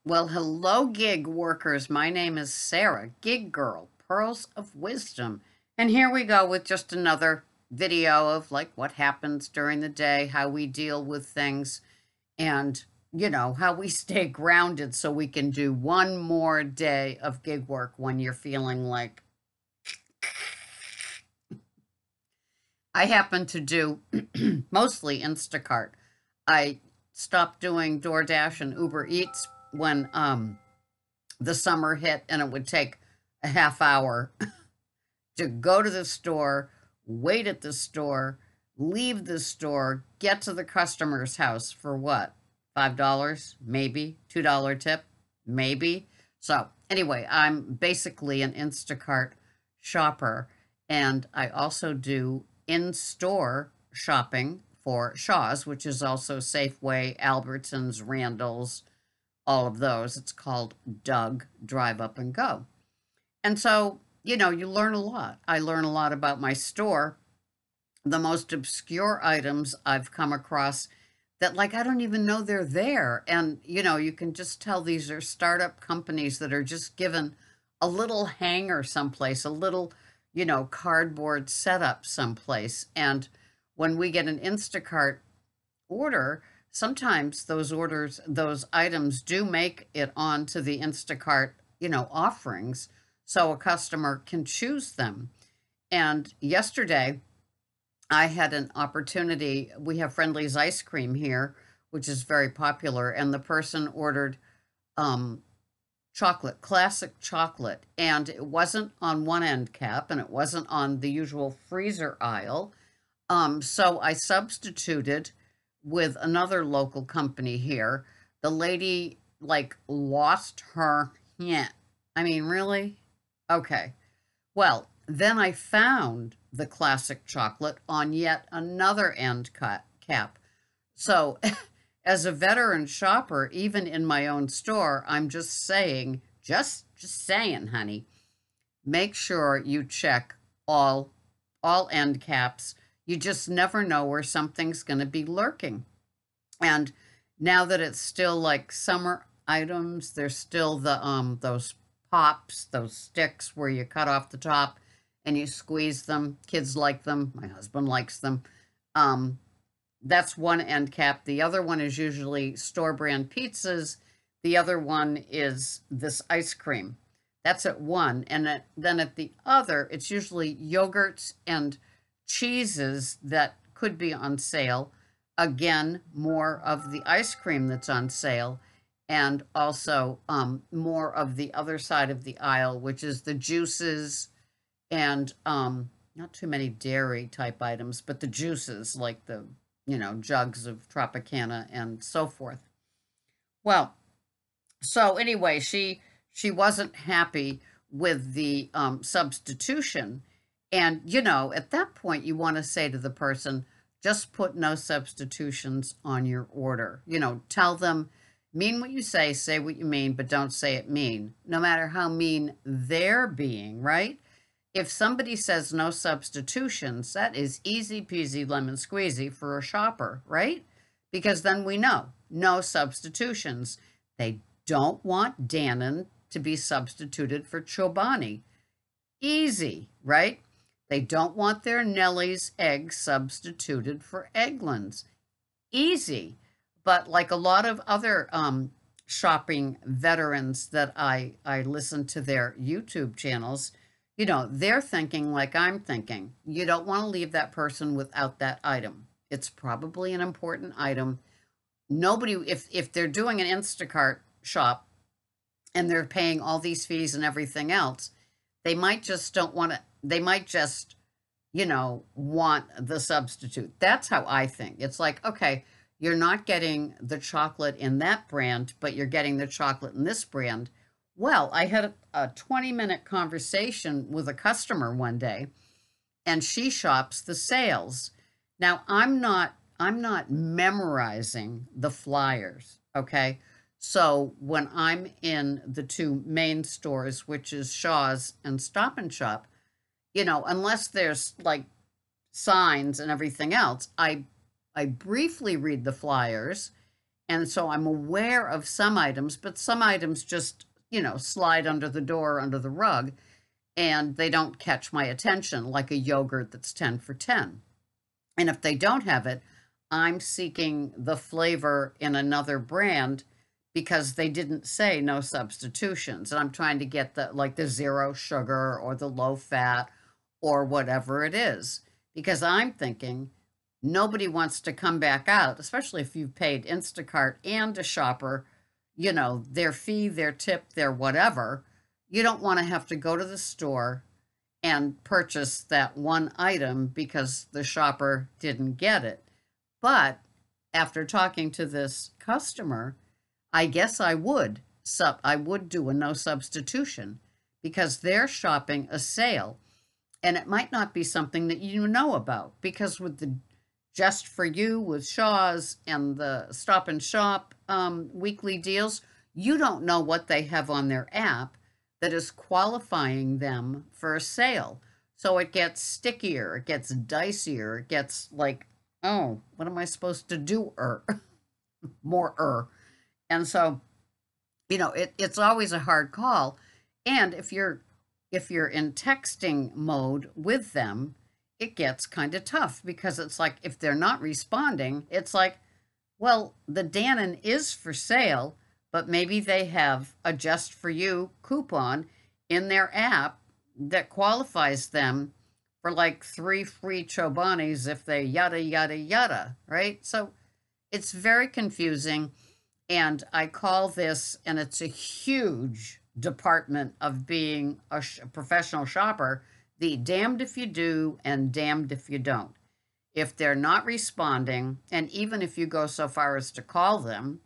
Well, hello, gig workers. My name is Sarah, Gig Girl, Pearls of Wisdom. And here we go with just another video of like what happens during the day, how we deal with things, and how we stay grounded so we can do one more day of gig work when you're feeling like I happen to do mostly Instacart. I stopped doing DoorDash and Uber Eats when the summer hit, and it would take a half hour to go to the store, wait at the store, leave the store, get to the customer's house for what? $5, maybe, $2 tip, maybe. So, anyway, I'm basically an Instacart shopper, and I also do in store shopping for Shaw's, which is also Safeway, Albertsons, Randall's, all of those. It's called Doug Drive Up and Go. And so, you learn a lot. I learn a lot about my store, the most obscure items I've come across that, like, I don't even know they're there. And, you can just tell these are startup companies that are just given a little hanger someplace, a little, cardboard setup someplace. And when we get an Instacart order, sometimes those items do make it onto the Instacart, offerings, so a customer can choose them. And yesterday, I had an opportunity. We have Friendly's ice cream here, which is very popular, and the person ordered um, chocolate, classic chocolate, and it wasn't on one end cap, and it wasn't on the usual freezer aisle. So I substituted with another local company here. The lady like lost her hint. I mean, really? Okay. Well, then I found the classic chocolate on yet another end cap. So, as a veteran shopper, even in my own store, I'm just saying, honey, make sure you check all all end caps. You just never know where something's going to be lurking. And now that it's still like summer items, there's still the those pops, those sticks where you cut off the top and you squeeze them. Kids like them. My husband likes them. Um, that's one end cap. The other one is usually store brand pizzas. The other one is this ice cream. That's at one. And then at the other, it's usually yogurts and cheeses that could be on sale. Again, more of the ice cream that's on sale. And also more of the other side of the aisle, which is the juices and not too many dairy type items, but the juices like the jugs of Tropicana and so forth. Well, so anyway, she wasn't happy with the substitution, and at that point, you want to say to the person, just put no substitutions on your order. Tell them, mean what you say what you mean, but don't say it mean. No matter how mean they're being, right? If somebody says no substitutions, that is easy peasy lemon squeezy for a shopper, right? Because then we know no substitutions. They don't want Dannon to be substituted for Chobani. Easy, right? They don't want their Nellie's eggs substituted for Eggland's. Easy. But like a lot of other shopping veterans that I listen to their YouTube channels, they're thinking like I'm thinking. You don't want to leave that person without that item. It's probably an important item. Nobody, if they're doing an Instacart shop and they're paying all these fees and everything else, they might just don't want to, they might just, want the substitute. That's how I think. It's like, okay, you're not getting the chocolate in that brand, but you're getting the chocolate in this brand. Well, I had a 20-minute conversation with a customer one day, and she shops the sales. Now, I'm not memorizing the flyers, okay? So when I'm in the two main stores, which is Shaw's and Stop and Shop, unless there's like signs and everything else, I briefly read the flyers, And so I'm aware of some items, but some items just, slide under the door, under the rug, and they don't catch my attention, like a yogurt that's 10 for 10. And if they don't have it, I'm seeking the flavor in another brand because they didn't say no substitutions. And I'm trying to get the zero sugar or the low fat or whatever it is. Because I'm thinking nobody wants to come back out, especially if you've paid Instacart and a shopper, their fee, their tip, their whatever. You don't want to have to go to the store and purchase that one item because the shopper didn't get it. But after talking to this customer, I guess I would do a no substitution because they're shopping a sale, and it might not be something that you know about, because with the Just for You with Shaw's and the Stop and Shop weekly deals, you don't know what they have on their app that is qualifying them for a sale. So it gets stickier, it gets dicier, it gets like, oh, what am I supposed to do? More. And so, it's always a hard call. And if you're in texting mode with them, it gets kind of tough, because it's like if they're not responding, it's like, well, the Dannon is for sale, but maybe they have a Just for You coupon in their app that qualifies them for like 3 free Chobanis if they yada, yada, yada, right? So it's very confusing. And I call this, and it's a huge department of being a professional shopper, the damned if you do and damned if you don't. If they're not responding, and even if you go so far as to call them,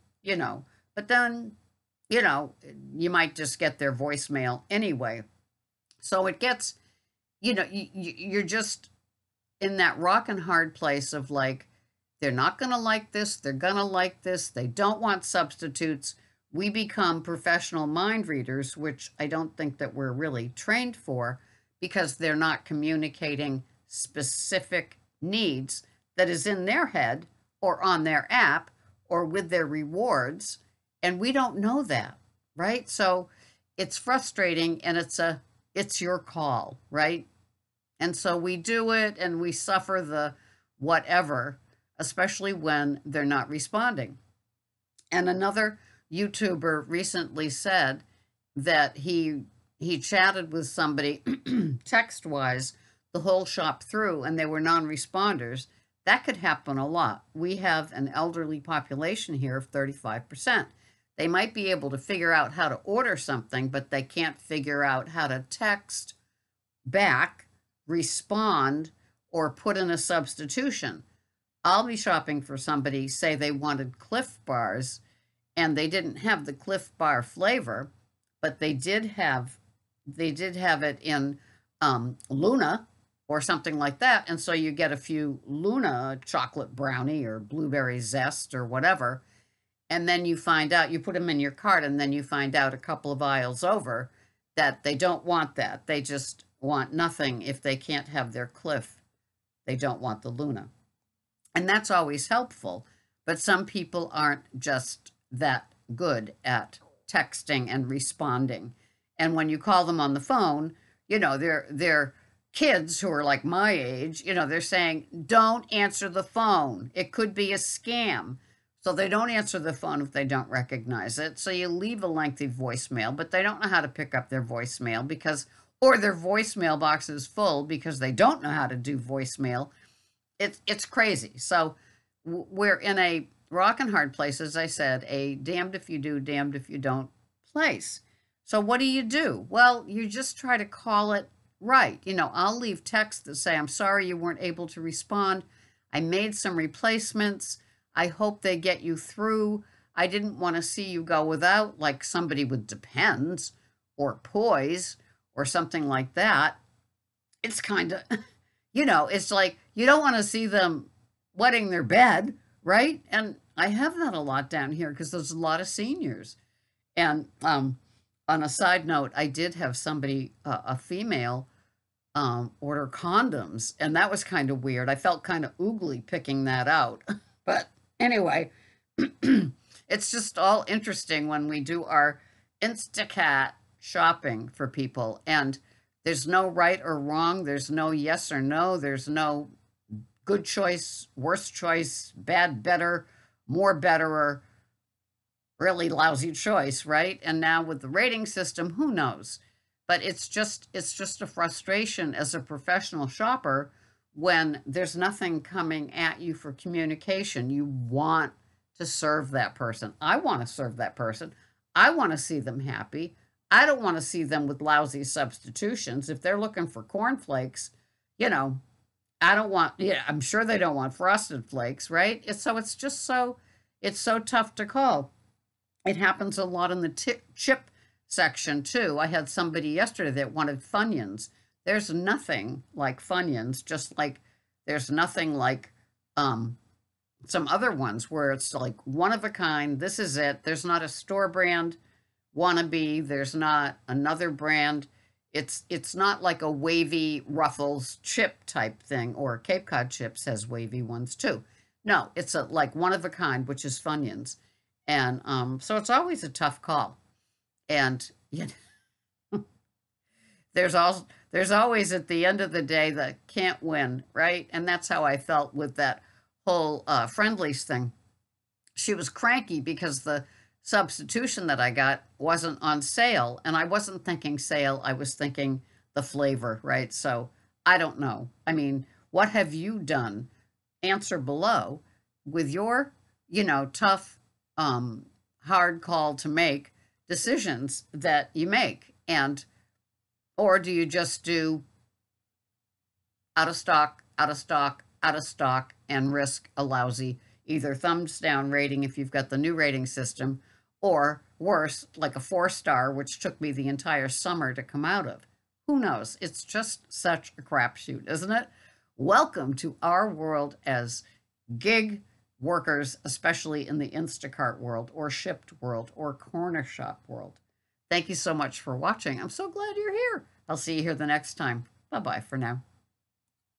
but then, you might just get their voicemail anyway. So it gets, you're just in that rock and hard place of like, they're not going to like this, they're going to like this, they don't want substitutes. We become professional mind readers, which I don't think that we're really trained for, because they're not communicating specific needs that is in their head or on their app or with their rewards. And we don't know that, right? So it's frustrating, and it's your call, right? And so we do it and we suffer the whatever, especially when they're not responding. And another YouTuber recently said that he chatted with somebody text-wise the whole shop through, and they were non-responders. That could happen a lot. We have an elderly population here of 35%. They might be able to figure out how to order something, but they can't figure out how to text back, respond, or put in a substitution. I'll be shopping for somebody, say they wanted Cliff Bars, and they didn't have the Cliff Bar flavor, but they did have it in Luna or something like that. And so you get a few Luna chocolate brownie or blueberry zest or whatever. And then you find out, you put them in your cart, and then you find out a couple of aisles over that they don't want that. They just want nothing. If they can't have their Cliff, they don't want the Luna. And that's always helpful. But some people aren't just that good at texting and responding. And when you call them on the phone, they're kids who are like my age, they're saying, don't answer the phone. It could be a scam. So they don't answer the phone if they don't recognize it. So you leave a lengthy voicemail, but they don't know how to pick up their voicemail or their voicemail box is full because they don't know how to do voicemail. It's crazy. So we're in a rock and hard place, as I said, a damned if you do, damned if you don't place. So what do? Well, you just try to call it right. I'll leave texts that say, I'm sorry you weren't able to respond. I made some replacements. I hope they get you through. I didn't want to see you go without, like somebody with Depends or Poise or something like that. It's kind of, it's like you don't want to see them wetting their bed, right? And I have that a lot down here because there's a lot of seniors. And on a side note, I did have somebody, a female, order condoms, and that was kind of weird. I felt kind of oogly picking that out. But anyway, It's just all interesting when we do our Instacart shopping for people, and there's no right or wrong. There's no yes or no. There's no good choice, worst choice, bad, better, more betterer, really lousy choice, right? And now with the rating system, who knows? But it's just a frustration as a professional shopper when there's nothing coming at you for communication. You want to serve that person. I want to serve that person. I want to see them happy. I don't want to see them with lousy substitutions. If they're looking for cornflakes, you know, I don't want, yeah, I'm sure they don't want frosted flakes, right? It's so tough to call. It happens a lot in the chip section too. I had somebody yesterday that wanted Funyuns. There's nothing like Funyuns, just like there's nothing like um, some other ones where it's like one of a kind. This is it. There's not a store brand wannabe. There's not another brand. It's not like a wavy Ruffles chip type thing, or Cape Cod Chips has wavy ones too. No, it's a like one of a kind, which is Funyuns, and so it's always a tough call. And you know, there's always at the end of the day the can't win, right? And that's how I felt with that whole friendlies thing. She was cranky because the substitution that I got wasn't on sale, and I wasn't thinking sale, I was thinking the flavor, right? So I don't know. I mean, what have you done? Answer below with your, tough, hard call to make decisions that you make. And, or do you just do out of stock, out of stock, out of stock, and risk a lousy either thumbs down rating if you've got the new rating system, or worse, like a 4-star, which took me the entire summer to come out of? Who knows? It's just such a crapshoot, isn't it? Welcome to our world as gig workers, especially in the Instacart world, or Shipped world, or corner shop world. Thank you so much for watching. I'm so glad you're here. I'll see you here the next time. Bye-bye for now.